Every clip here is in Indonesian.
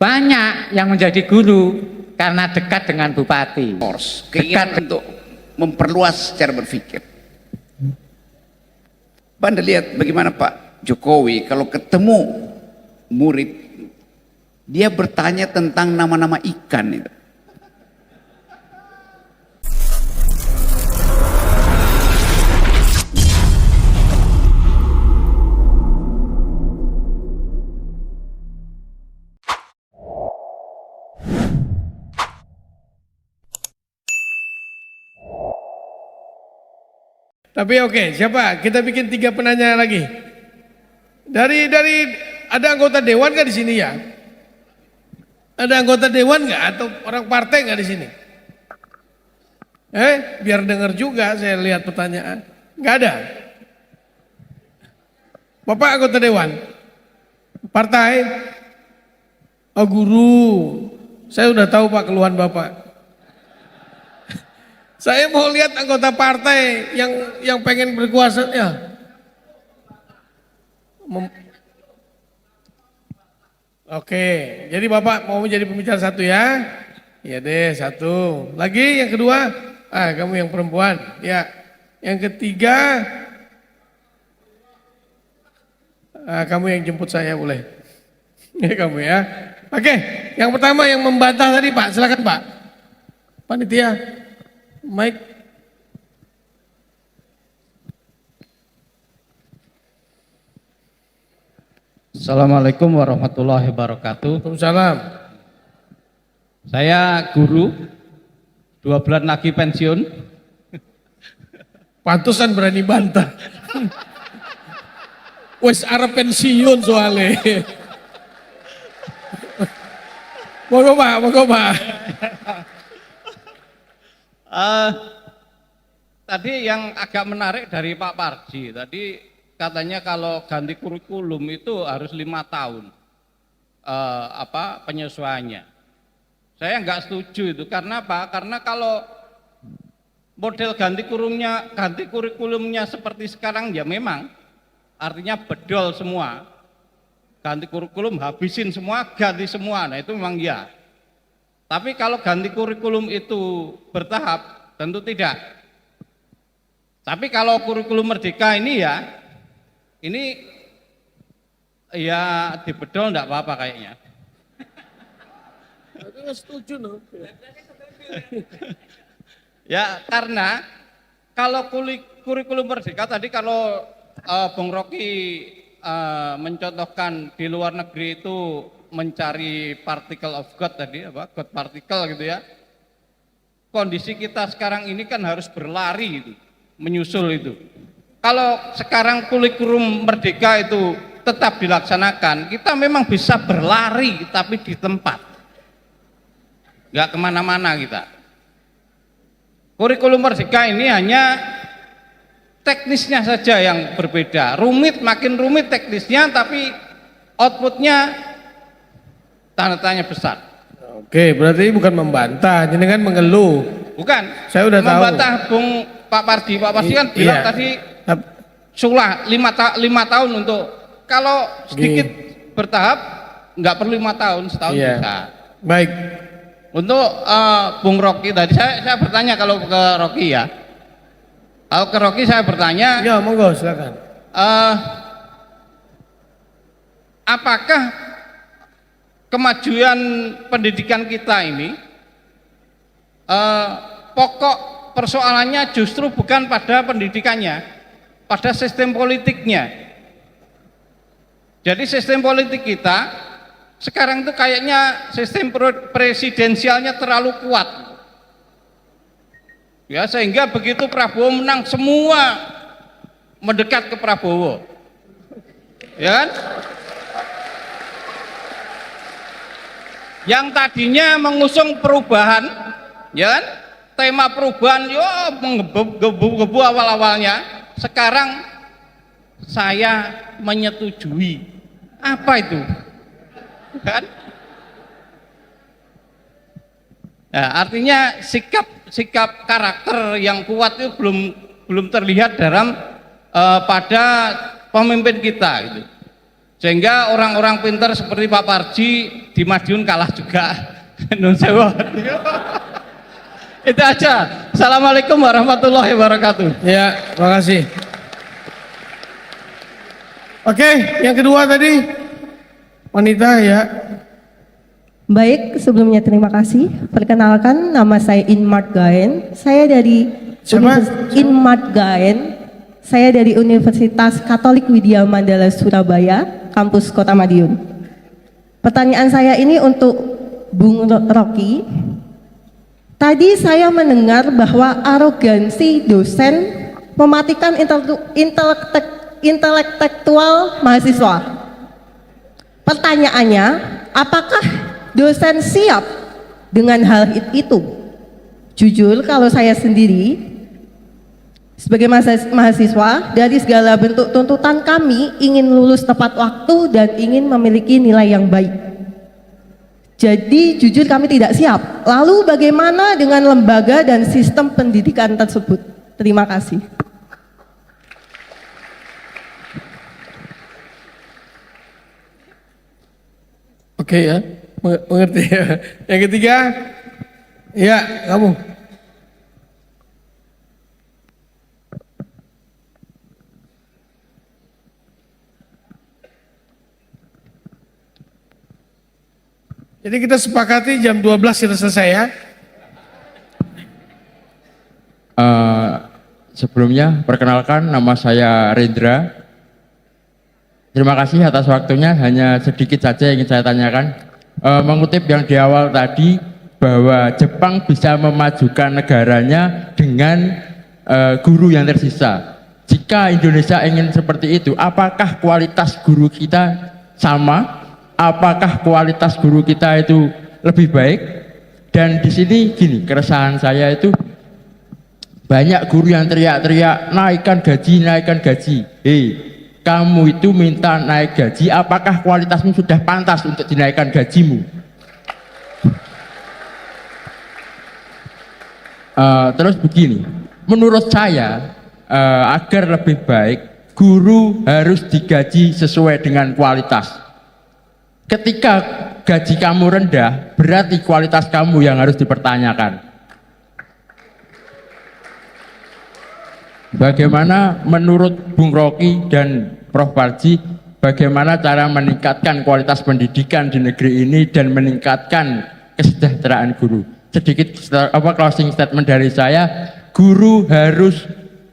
Banyak yang menjadi guru karena dekat dengan bupati. Keinginan untuk memperluas cara berpikir. Anda lihat bagaimana Pak Jokowi kalau ketemu murid, dia bertanya tentang nama-nama ikan itu. Tapi oke, siapa? Kita bikin 3 penanya lagi. Dari ada anggota dewan nggak di sini ya? Ada anggota dewan nggak atau orang partai nggak di sini? Biar dengar juga, saya lihat pertanyaan. Nggak ada. Bapak anggota dewan, partai, oh guru. Saya udah tahu Pak keluhan Bapak. Saya mau lihat anggota partai yang pengen berkuasa ya. Oke, jadi Bapak mau menjadi pembicara 1 ya? Ya deh, 1. Lagi yang kedua, kamu yang perempuan. Ya. Yang ketiga, kamu yang jemput saya boleh. Ya kamu ya. Oke, yang pertama yang membantah tadi Pak, silakan Pak. Panitia. Mike. Assalamualaikum warahmatullahi wabarakatuh. Waalaikumsalam. Saya guru, 2 bulan lagi pensiun. Pantesan berani bantah. Wes arep pensiun soalnya. Monggo Pak. Tadi yang agak menarik dari Pak Parji, tadi katanya kalau ganti kurikulum itu harus 5 tahun penyesuaiannya. Saya nggak setuju itu, karena apa? Karena kalau model ganti kurikulumnya seperti sekarang ya memang artinya bedol semua, ganti kurikulum habisin semua, ganti semua, nah itu memang ya. Tapi kalau ganti kurikulum itu bertahap, tentu tidak. Tapi kalau kurikulum merdeka ini ya dibedol enggak apa-apa kayaknya. Aku nggak setuju no. Ya karena kalau kurikulum merdeka tadi kalau Bung Rocky mencontohkan di luar negeri itu mencari particle of God tadi, God particle gitu ya. Kondisi kita sekarang ini kan harus berlari itu, menyusul itu. Kalau sekarang kurikulum merdeka itu tetap dilaksanakan, kita memang bisa berlari tapi di tempat, nggak kemana-mana kita. Kurikulum merdeka ini hanya teknisnya saja yang berbeda, makin rumit teknisnya, tapi outputnya tanda tanya besar. Oke, berarti bukan membantah, jenengan mengeluh. Bukan. Saya udah tahu. Membantah Pak Pardi kan bilang tadi sulah 5 tahun untuk, kalau sedikit bertahap nggak perlu 5 tahun, setahun bisa. Baik. Untuk Bung Rocky tadi saya bertanya, kalau ke Rocky ya. Kalau ke Rocky saya bertanya. Ya, monggo silakan. Apakah kemajuan pendidikan kita ini pokok persoalannya justru bukan pada pendidikannya, pada sistem politiknya. Jadi sistem politik kita sekarang itu kayaknya sistem presidensialnya terlalu kuat ya, sehingga begitu Prabowo menang semua mendekat ke Prabowo, ya kan? Yang tadinya mengusung perubahan, ya kan? Tema perubahan, menggebu-gebu awal-awalnya, sekarang saya menyetujui. Apa itu? Kan? Nah, artinya sikap karakter yang kuat itu belum terlihat dalam pada pemimpin kita gitu. Sehingga orang-orang pintar seperti Pak Parji di Madiun kalah juga. Nun sewu. Itu aja. Assalamualaikum warahmatullahi wabarakatuh. Ya, terima kasih. Oke, yang kedua tadi wanita ya. Baik, sebelumnya terima kasih. Perkenalkan, nama saya Inmart Gaen. Saya dari Siapa? Inmart Gaen. Saya dari Universitas Katolik Widya Mandala Surabaya, kampus Kota Madiun. Pertanyaan saya ini untuk Bung Rocky. Tadi saya mendengar bahwa arogansi dosen mematikan intelektual mahasiswa. Pertanyaannya, apakah dosen siap dengan hal itu? Jujur, kalau saya sendiri sebagai mahasiswa, dari segala bentuk tuntutan kami ingin lulus tepat waktu dan ingin memiliki nilai yang baik. Jadi jujur kami tidak siap. Lalu bagaimana dengan lembaga dan sistem pendidikan tersebut? Terima kasih. Oke ya, mengerti ya. Yang ketiga, ya kamu. Jadi kita sepakati jam 12 kita selesai ya. Sebelumnya perkenalkan, nama saya Rendra. Terima kasih atas waktunya, hanya sedikit saja yang ingin saya tanyakan. Mengutip yang di awal tadi bahwa Jepang bisa memajukan negaranya dengan guru yang tersisa. Jika Indonesia ingin seperti itu, apakah kualitas guru kita sama? Apakah kualitas guru kita itu lebih baik? Dan di sini gini, keresahan saya itu banyak guru yang teriak-teriak naikkan gaji, naikkan gaji. Hei, kamu itu minta naik gaji, apakah kualitasmu sudah pantas untuk dinaikkan gajimu? Terus begini, menurut saya agar lebih baik guru harus digaji sesuai dengan kualitas. Ketika gaji kamu rendah, berarti kualitas kamu yang harus dipertanyakan. Bagaimana menurut Bung Rocky dan Prof. Parji, bagaimana cara meningkatkan kualitas pendidikan di negeri ini dan meningkatkan kesejahteraan guru? Sedikit closing statement dari saya, guru harus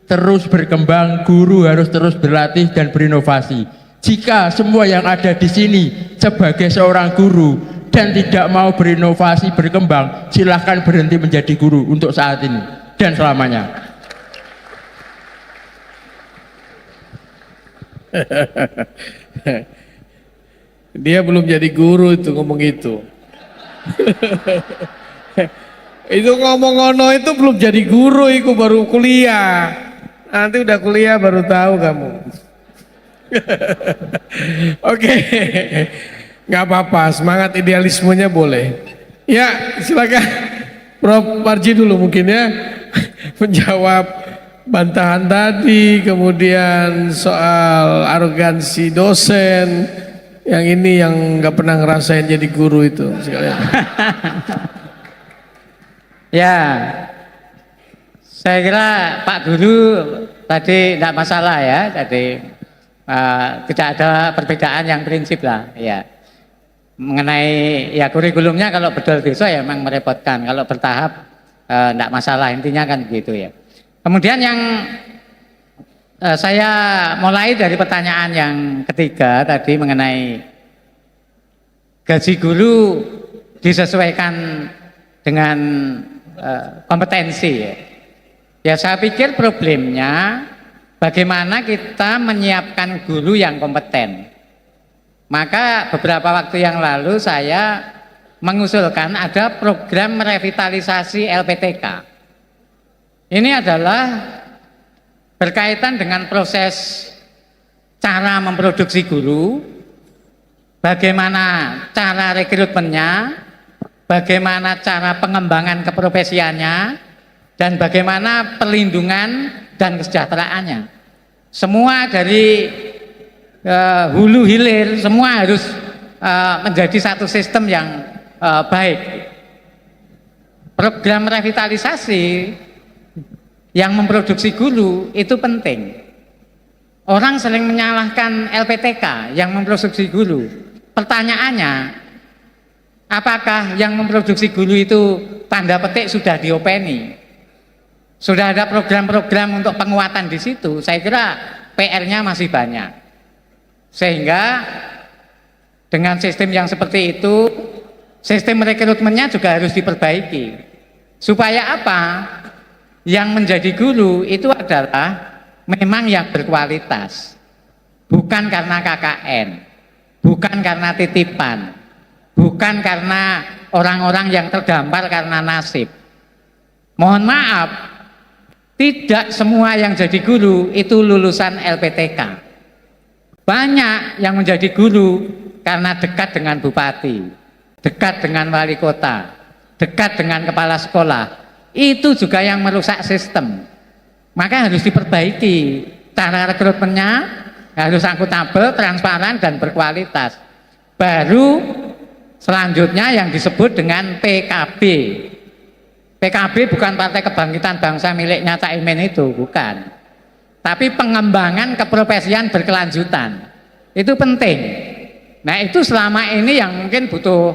terus berkembang, guru harus terus berlatih dan berinovasi. Jika semua yang ada di sini sebagai seorang guru dan tidak mau berinovasi, berkembang, silahkan berhenti menjadi guru untuk saat ini dan selamanya. Dia belum jadi guru itu ngomong gitu. Itu ngomong ngono itu belum jadi guru, itu baru kuliah. Nanti udah kuliah baru tahu kamu. Oke, nggak apa-apa, semangat idealismenya boleh. Ya silakan Prof. Parji dulu mungkin ya menjawab bantahan tadi, kemudian soal arogansi dosen, yang ini yang nggak pernah ngerasain jadi guru itu sekalian. Ya, saya kira Pak Guru tadi tidak masalah ya, tadi tidak ada perbedaan yang prinsip lah, ya. Mengenai ya kurikulumnya kalau betul besok ya memang merepotkan, kalau bertahap tidak masalah, intinya kan gitu ya. Kemudian yang saya mulai dari pertanyaan yang ketiga tadi mengenai gaji guru disesuaikan dengan kompetensi ya. Ya saya pikir problemnya bagaimana kita menyiapkan guru yang kompeten. Maka beberapa waktu yang lalu saya mengusulkan ada program revitalisasi LPTK. Ini adalah berkaitan dengan proses cara memproduksi guru, bagaimana cara rekrutmennya, bagaimana cara pengembangan keprofesiannya, dan bagaimana perlindungan dan kesejahteraannya. Semua dari hulu hilir semua harus menjadi satu sistem yang baik. Program revitalisasi yang memproduksi guru itu penting. Orang sering menyalahkan LPTK yang memproduksi guru. Pertanyaannya, apakah yang memproduksi guru itu tanda petik sudah diopeni? Sudah ada program-program untuk penguatan di situ? Saya kira PR-nya masih banyak. Sehingga dengan sistem yang seperti itu, sistem rekrutmennya juga harus diperbaiki. Supaya apa? Yang menjadi guru itu adalah memang yang berkualitas, bukan karena KKN, bukan karena titipan, bukan karena orang-orang yang terdampar karena nasib. Mohon maaf, tidak semua yang jadi guru itu lulusan LPTK. Banyak yang menjadi guru karena dekat dengan bupati, dekat dengan wali kota, dekat dengan kepala sekolah. Itu juga yang merusak sistem. Maka harus diperbaiki, cara rekrutmennya harus akuntabel, transparan, dan berkualitas. Baru selanjutnya yang disebut dengan PKB. PKB bukan Partai Kebangkitan Bangsa miliknya Cak Imin itu, bukan. Tapi pengembangan keprofesian berkelanjutan, itu penting. Nah itu selama ini yang mungkin butuh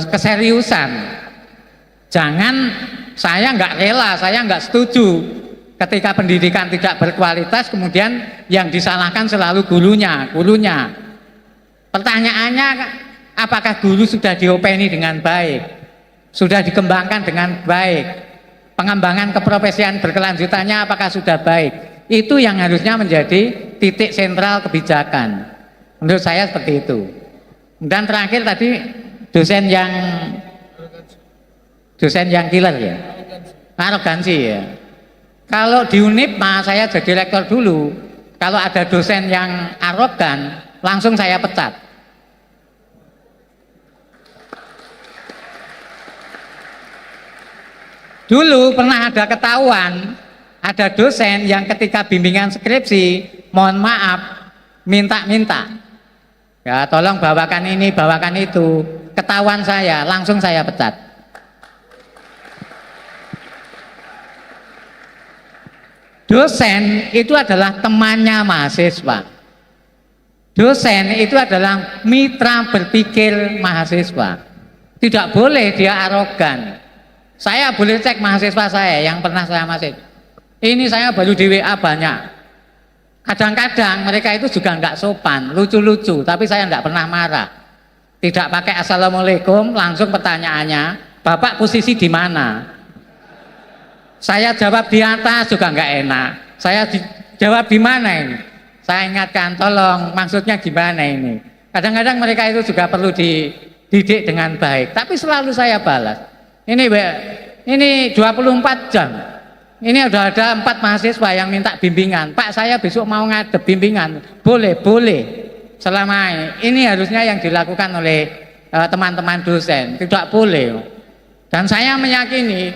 keseriusan. Jangan, saya nggak rela, saya nggak setuju ketika pendidikan tidak berkualitas, kemudian yang disalahkan selalu gurunya. Pertanyaannya, apakah guru sudah diopeni dengan baik? Sudah dikembangkan dengan baik? Pengembangan keprofesian berkelanjutannya apakah sudah baik? Itu yang harusnya menjadi titik sentral kebijakan. Menurut saya seperti itu. Dan terakhir tadi dosen yang killer ya, arogansi ya. Kalau di UNIP saya jadi rektor dulu, kalau ada dosen yang arogan, langsung saya pecat. Dulu pernah ada ketahuan, ada dosen yang ketika bimbingan skripsi, mohon maaf, minta-minta. Ya tolong bawakan ini, bawakan itu. Ketahuan saya, langsung saya pecat. Dosen itu adalah temannya mahasiswa. Dosen itu adalah mitra berpikir mahasiswa. Tidak boleh dia arogan. Saya boleh cek mahasiswa saya yang pernah saya masih. Ini saya baru di WA banyak. Kadang-kadang mereka itu juga nggak sopan, lucu-lucu, tapi saya nggak pernah marah. Tidak pakai assalamualaikum, langsung pertanyaannya, Bapak posisi di mana? Saya jawab di atas juga nggak enak. Saya jawab di mana ini? Saya ingatkan, tolong maksudnya gimana ini? Kadang-kadang mereka itu juga perlu dididik dengan baik. Tapi selalu saya balas. Ini 24 jam. Ini udah ada 4 mahasiswa yang minta bimbingan. Pak, saya besok mau ngadep bimbingan. Boleh. Selama ini harusnya yang dilakukan oleh teman-teman dosen. Tidak boleh. Dan saya meyakini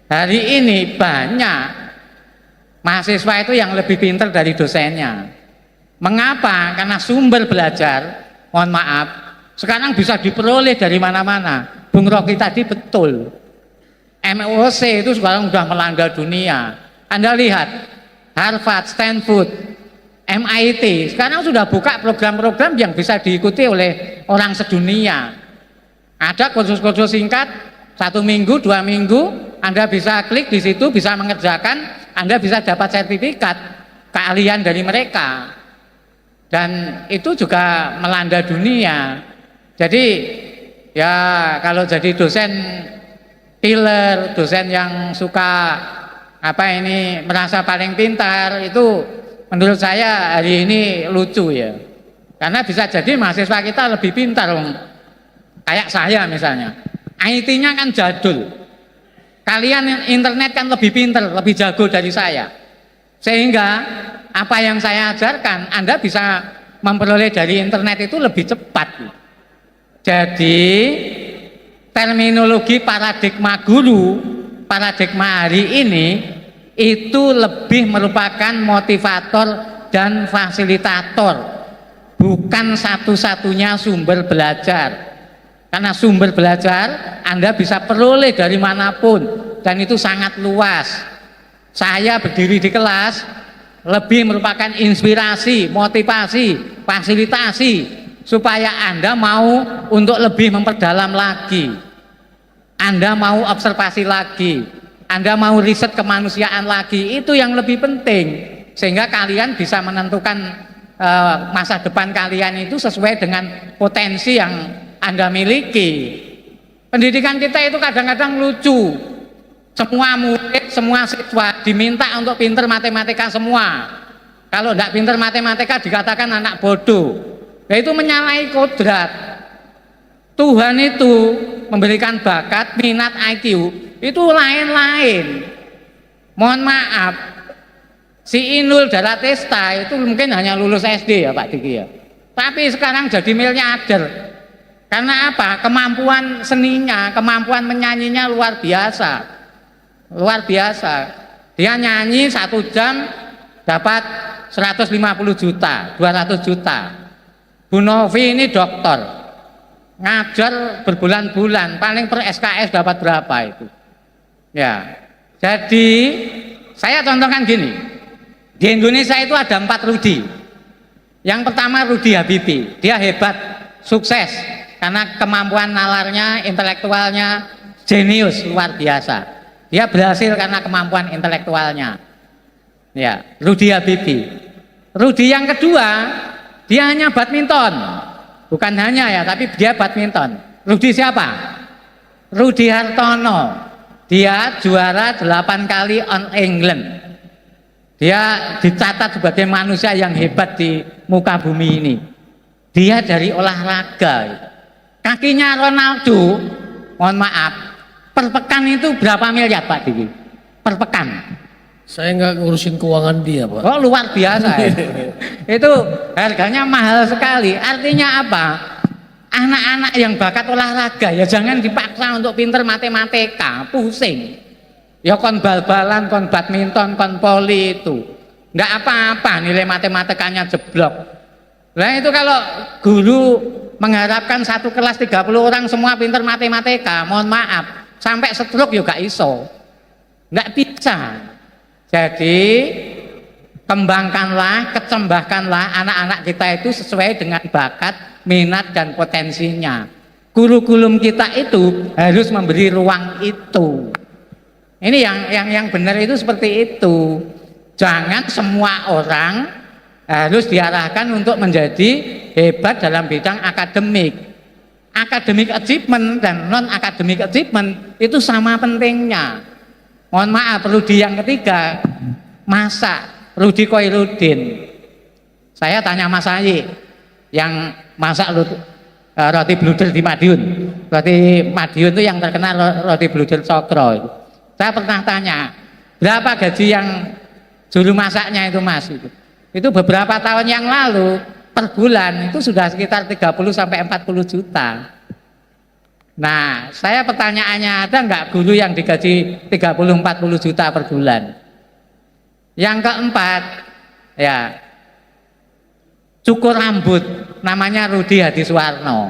hari ini banyak mahasiswa itu yang lebih pintar dari dosennya. Mengapa? Karena sumber belajar, mohon maaf, sekarang bisa diperoleh dari mana-mana. Bung Rocky tadi betul. MOOC itu sekarang sudah melanda dunia. Anda lihat, Harvard, Stanford, MIT, sekarang sudah buka program-program yang bisa diikuti oleh orang sedunia. Ada kursus-kursus singkat, 1 minggu, 2 minggu, Anda bisa klik di situ, bisa mengerjakan, Anda bisa dapat sertifikat keahlian dari mereka. Dan itu juga melanda dunia. Jadi ya kalau jadi dosen killer, dosen yang suka merasa paling pintar, itu menurut saya hari ini lucu ya. Karena bisa jadi mahasiswa kita lebih pintar, kayak saya misalnya. IT-nya kan jadul. Kalian internet kan lebih pintar, lebih jago dari saya. Sehingga apa yang saya ajarkan Anda bisa memperoleh dari internet itu lebih cepat. Jadi terminologi paradigma guru, paradigma hari ini itu lebih merupakan motivator dan fasilitator, bukan satu-satunya sumber belajar. Karena sumber belajar Anda bisa peroleh dari manapun dan itu sangat luas. Saya berdiri di kelas lebih merupakan inspirasi, motivasi, fasilitasi supaya Anda mau untuk lebih memperdalam lagi. Anda mau observasi lagi, Anda mau riset kemanusiaan lagi, itu yang lebih penting sehingga kalian bisa menentukan masa depan kalian itu sesuai dengan potensi yang Anda miliki. Pendidikan kita itu kadang-kadang lucu. Semua murid, semua siswa diminta untuk pinter matematika semua. Kalau tidak pinter matematika dikatakan anak bodoh. Nah, itu menyalahi kodrat. Tuhan itu memberikan bakat, minat, IQ itu lain-lain. Mohon maaf, si Inul Daratista itu mungkin hanya lulus SD ya Pak Diki ya. Tapi sekarang jadi miliarder. Karena apa? Kemampuan seninya, kemampuan menyanyinya luar biasa. Luar biasa. Dia nyanyi 1 jam dapat 150 juta, 200 juta. Bu Novi ini dokter. Ngajar berbulan-bulan, paling per SKS dapat berapa itu? Ya. Jadi saya contohkan gini. Di Indonesia itu ada 4 Rudi. Yang pertama Rudi Habibie. Dia hebat, sukses. Karena kemampuan nalarnya, intelektualnya jenius luar biasa. Dia berhasil karena kemampuan intelektualnya. Ya, Rudi Habibie. Rudi yang kedua, dia hanya badminton. Bukan hanya ya, tapi dia badminton. Rudi siapa? Rudi Hartono. Dia juara 8 kali on England. Dia dicatat sebagai manusia yang hebat di muka bumi ini. Dia dari olahraga. Kakinya Ronaldo, mohon maaf, per pekan itu berapa miliar Pak Diki? Per pekan. Saya nggak ngurusin keuangan dia, Pak. Oh luar biasa ya. Itu harganya mahal sekali. Artinya apa? Anak-anak yang bakat olahraga ya jangan dipaksa untuk pinter matematika, pusing. Ya kon bal-balan, kon badminton, kon poli itu. Nggak apa-apa nilai matematikanya jeblok. Nah itu kalau guru mengharapkan satu kelas 30 orang semua pinter matematika, mohon maaf, sampai stroke juga iso. Nggak bisa. Jadi kembangkanlah, kecembahkanlah anak-anak kita itu sesuai dengan bakat, minat dan potensinya. Kurikulum kita itu harus memberi ruang itu. Ini yang benar itu seperti itu. Jangan semua orang harus diarahkan untuk menjadi hebat dalam bidang akademik. Academic achievement dan non academic achievement itu sama pentingnya. Mohon maaf, Rudi yang ketiga masak, Rudi Koirudin. Saya tanya Mas Ayi yang masak roti bluder di Madiun. Roti Madiun itu yang terkenal roti bluder Cokro. Saya pernah tanya, berapa gaji yang juru masaknya itu Mas? Itu beberapa tahun yang lalu per bulan itu sudah sekitar 30 sampai 40 juta. Nah, saya pertanyaannya, ada nggak guru yang digaji 30-40 juta per bulan? Yang keempat, ya cukur rambut, namanya Rudi Hadiswarno.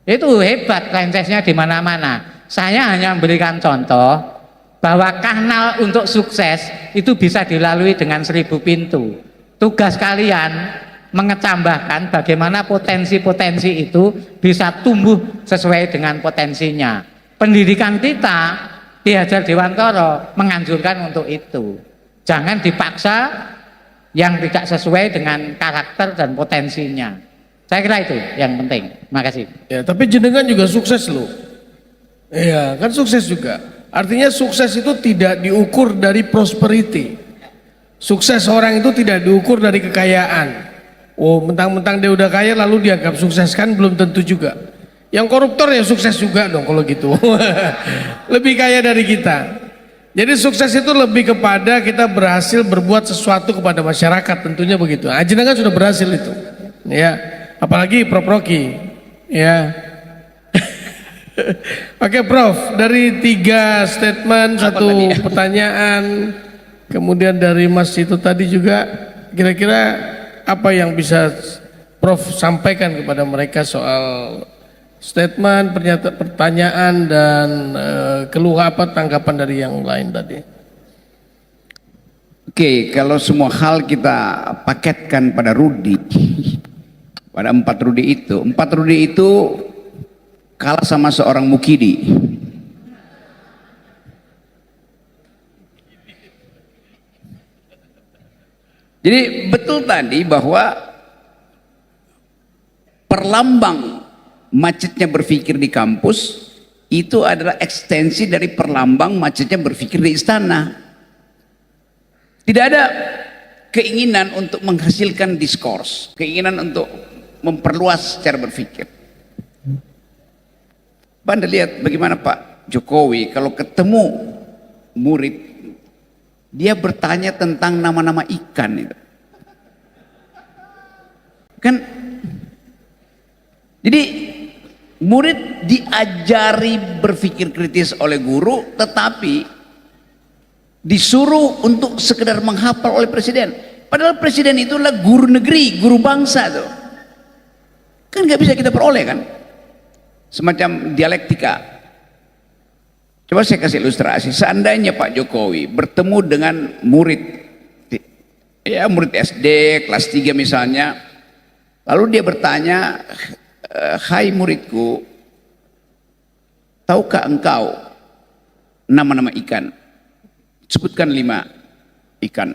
Itu hebat, franchisenya di mana-mana. Saya hanya memberikan contoh bahwa kanal untuk sukses itu bisa dilalui dengan 1000 pintu. Tugas kalian mengecambahkan bagaimana potensi-potensi itu bisa tumbuh sesuai dengan potensinya. Pendidikan kita Ki Hajar Dewantara menganjurkan untuk itu. Jangan dipaksa yang tidak sesuai dengan karakter dan potensinya. Saya kira itu yang penting. Terima kasih. Ya, tapi jenengan juga sukses loh. Iya, kan sukses juga. Artinya sukses itu tidak diukur dari prosperity. Sukses orang itu tidak diukur dari kekayaan. Oh, mentang-mentang dia udah kaya lalu dianggap sukses, kan belum tentu juga. Yang koruptor ya sukses juga dong kalau gitu. Lebih kaya dari kita. Jadi sukses itu lebih kepada kita berhasil berbuat sesuatu kepada masyarakat, tentunya begitu. Jenengan sudah berhasil itu. Ya, apalagi Prof Rocky. Ya. Oke Prof, dari 3 statement, 1 pertanyaan, kemudian dari Mas itu tadi juga, kira-kira apa yang bisa Prof sampaikan kepada mereka soal statement, pernyataan, pertanyaan dan keluh apa tanggapan dari yang lain tadi. Oke, kalau semua hal kita paketkan pada Rudi, pada 4 Rudi itu kalah sama seorang mukidi. Jadi betul tadi bahwa perlambang macetnya berpikir di kampus itu adalah ekstensi dari perlambang macetnya berpikir di istana. Tidak ada keinginan untuk menghasilkan diskurs, keinginan untuk memperluas cara berpikir. Anda lihat bagaimana Pak Jokowi kalau ketemu murid, dia bertanya tentang nama-nama ikan itu. Kan jadi murid diajari berpikir kritis oleh guru, tetapi disuruh untuk sekedar menghafal oleh presiden. Padahal presiden itulah guru negeri, guru bangsa tuh. Kan nggak bisa kita peroleh kan? Semacam dialektika. Coba saya kasih ilustrasi. Seandainya Pak Jokowi bertemu dengan murid, ya murid SD kelas 3 misalnya, lalu dia bertanya, hai muridku, tahukah engkau nama-nama ikan? Sebutkan 5 ikan.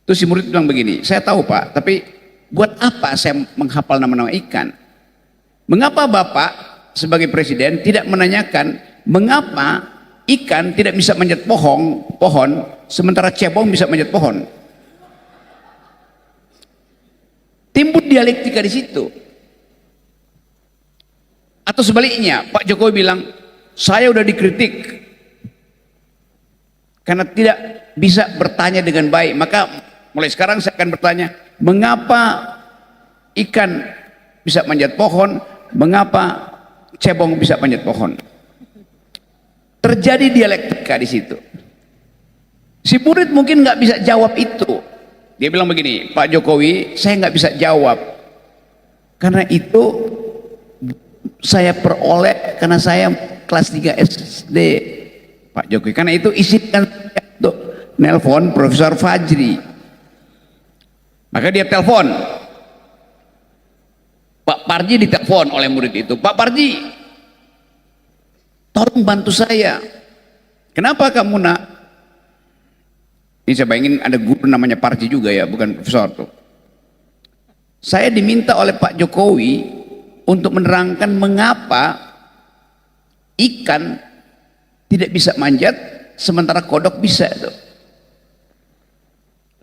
Terus si murid bilang begini, saya tahu Pak, tapi buat apa saya menghafal nama-nama ikan? Mengapa Bapak sebagai presiden tidak menanyakan mengapa ikan tidak bisa manjat pohon sementara cebong bisa manjat pohon? Timbul dialektika di situ. Atau sebaliknya, Pak Jokowi bilang, saya udah dikritik karena tidak bisa bertanya dengan baik, maka mulai sekarang saya akan bertanya, mengapa ikan bisa manjat pohon, mengapa cebong bisa manjat pohon? Terjadi dialektika di situ. Si murid mungkin nggak bisa jawab itu. Dia bilang begini, Pak Jokowi, saya nggak bisa jawab karena itu saya peroleh karena saya kelas 3 SD, Pak Jokowi. Karena itu isikan untuk nelpon Profesor Fajri. Maka dia telepon. Pak Parji ditelepon oleh murid itu. Pak Parji, tolong bantu saya. Kenapa kamu nak? Ini saya bayangin ada guru namanya Parji juga ya, bukan profesor tuh. Saya diminta oleh Pak Jokowi untuk menerangkan mengapa ikan tidak bisa manjat sementara kodok bisa tuh.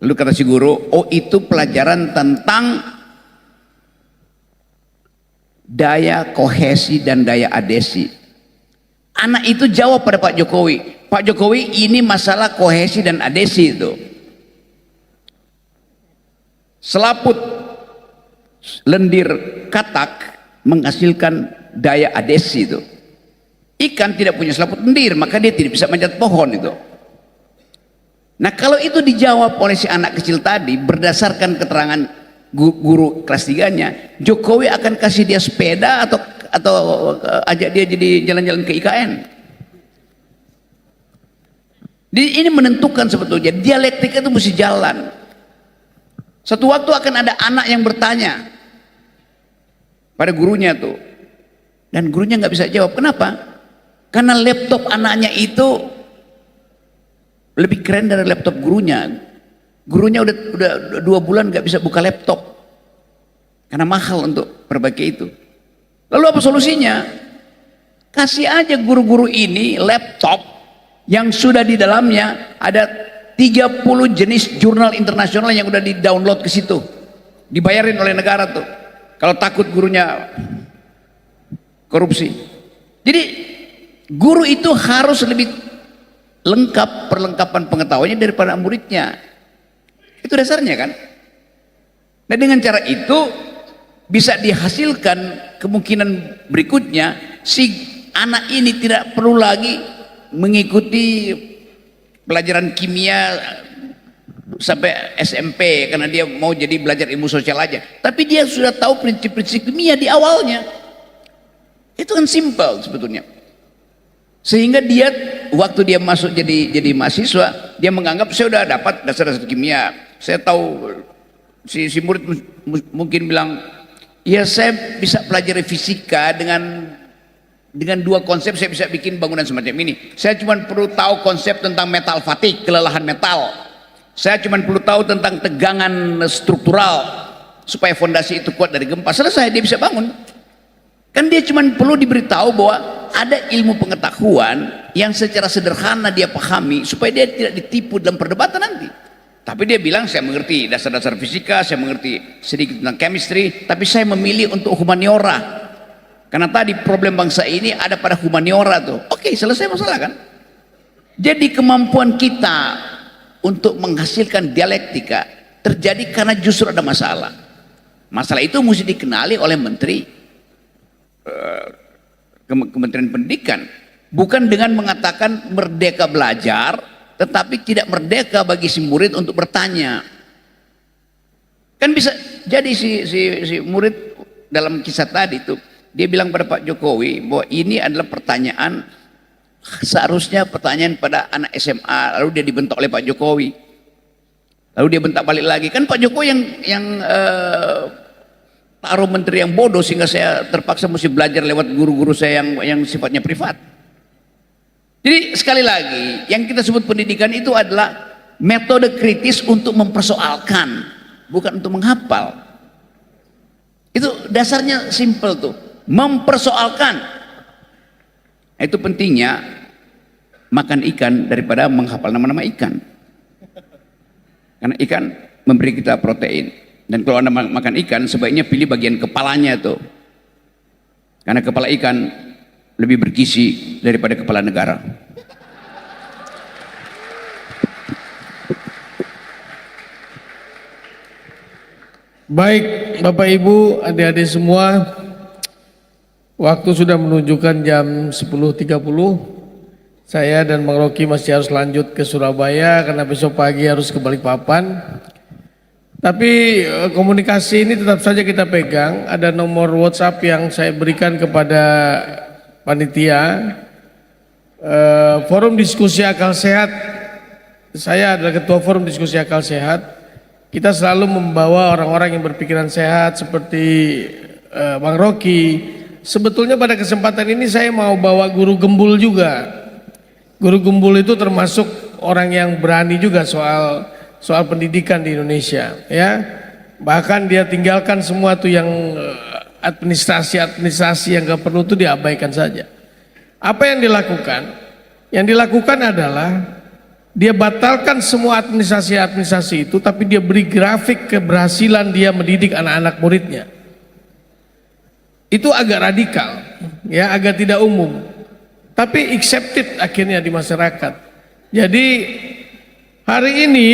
Lalu kata si guru, oh itu pelajaran tentang daya kohesi dan daya adesi. Anak itu jawab pada Pak Jokowi, Pak Jokowi ini masalah kohesi dan adesi itu. Selaput lendir katak menghasilkan daya adesi itu. Ikan tidak punya selaput lendir, maka dia tidak bisa manjat pohon itu. Nah kalau itu dijawab oleh si anak kecil tadi berdasarkan keterangan guru kelas 3-nya, Jokowi akan kasih dia sepeda atau ajak dia jadi jalan-jalan ke IKN. Jadi ini menentukan sebetulnya dialektika itu mesti jalan. Satu waktu akan ada anak yang bertanya pada gurunya tuh, dan gurunya nggak bisa jawab. Kenapa? Karena laptop anaknya itu lebih keren dari laptop gurunya. Gurunya udah 2 bulan nggak bisa buka laptop karena mahal untuk perbaiki itu. Lalu apa solusinya? Kasih aja guru-guru ini laptop yang sudah di dalamnya ada 30 jenis jurnal internasional yang udah di-download ke situ. Dibayarin oleh negara tuh. Kalau takut gurunya korupsi. Jadi guru itu harus lebih lengkap perlengkapan pengetahuannya daripada muridnya. Itu dasarnya kan. Nah dengan cara itu bisa dihasilkan kemungkinan berikutnya si anak ini tidak perlu lagi mengikuti pelajaran kimia sampai SMP karena dia mau jadi belajar ilmu sosial aja. Tapi dia sudah tahu prinsip-prinsip kimia di awalnya. Itu kan simple sebetulnya. Sehingga dia waktu dia masuk jadi mahasiswa, dia menganggap saya sudah dapat dasar-dasar kimia. Saya tahu si murid mungkin bilang, ya saya bisa pelajari fisika dengan dua konsep saya bisa bikin bangunan semacam ini. Saya cuma perlu tahu konsep tentang metal fatigue, kelelahan metal. Saya cuma perlu tahu tentang tegangan struktural supaya fondasi itu kuat dari gempa. Selesai, dia bisa bangun. Kan dia cuma perlu diberitahu bahwa ada ilmu pengetahuan yang secara sederhana dia pahami supaya dia tidak ditipu dalam perdebatan nanti. Tapi dia bilang saya mengerti dasar-dasar fisika, saya mengerti sedikit tentang chemistry, tapi saya memilih untuk humaniora. Karena tadi problem bangsa ini ada pada humaniora tuh. Oke, selesai masalah kan? Jadi kemampuan kita untuk menghasilkan dialektika terjadi karena justru ada masalah. Masalah itu mesti dikenali oleh Menteri Kementerian Pendidikan, bukan dengan mengatakan merdeka belajar, tetapi tidak merdeka bagi si murid untuk bertanya. Kan bisa jadi si murid dalam kisah tadi itu dia bilang pada Pak Jokowi bahwa ini adalah pertanyaan, seharusnya pertanyaan pada anak SMA, lalu dia dibentak oleh Pak Jokowi, lalu dia bentak balik lagi. Kan Pak Jokowi yang taruh menteri yang bodoh sehingga saya terpaksa mesti belajar lewat guru-guru saya yang sifatnya privat. Jadi sekali lagi yang kita sebut pendidikan itu adalah metode kritis untuk mempersoalkan, bukan untuk menghafal. Itu dasarnya simple tuh, mempersoalkan. Itu pentingnya makan ikan daripada menghafal nama-nama ikan. Karena ikan memberi kita protein. Dan kalau Anda makan ikan, sebaiknya pilih bagian kepalanya tuh. Karena kepala ikan lebih bergizi daripada kepala negara. Baik, Bapak Ibu, adik-adik semua, waktu sudah menunjukkan jam 10.30. Saya dan Bang Rocky masih harus lanjut ke Surabaya karena besok pagi harus ke Balikpapan. Tapi komunikasi ini tetap saja kita pegang. Ada nomor WhatsApp yang saya berikan kepada panitia. Forum Diskusi Akal Sehat. Saya adalah Ketua Forum Diskusi Akal Sehat. Kita selalu membawa orang-orang yang berpikiran sehat seperti Bang Rocky. Sebetulnya pada kesempatan ini saya mau bawa guru gembul juga. Guru gembul itu termasuk orang yang berani juga soal pendidikan di Indonesia, ya. Bahkan dia tinggalkan semua tuh yang administrasi yang gak perlu tuh diabaikan saja. Apa yang dilakukan? Yang dilakukan adalah dia batalkan semua administrasi itu, tapi dia beri grafik keberhasilan dia mendidik anak-anak muridnya. Itu agak radikal, ya, agak tidak umum, tapi accepted akhirnya di masyarakat. Jadi hari ini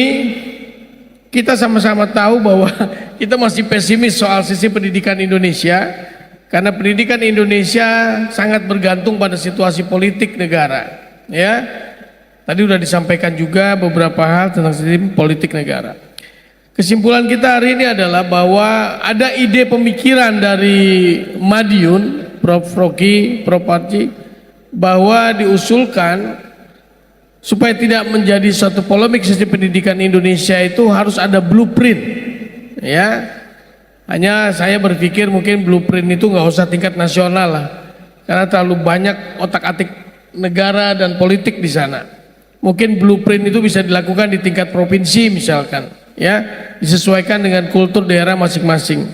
kita sama-sama tahu bahwa kita masih pesimis soal sisi pendidikan Indonesia, karena pendidikan Indonesia sangat bergantung pada situasi politik negara, ya. Tadi sudah disampaikan juga beberapa hal tentang sistem politik negara. Kesimpulan kita hari ini adalah bahwa ada ide pemikiran dari Madiun, Prof. Rocky, Prof. Parji, bahwa diusulkan supaya tidak menjadi suatu polemik sistem pendidikan Indonesia itu harus ada blueprint, ya. Hanya saya berpikir mungkin blueprint itu nggak usah tingkat nasional lah, karena terlalu banyak otak-atik negara dan politik di sana. Mungkin blueprint itu bisa dilakukan di tingkat provinsi misalkan, ya, disesuaikan dengan kultur daerah masing-masing.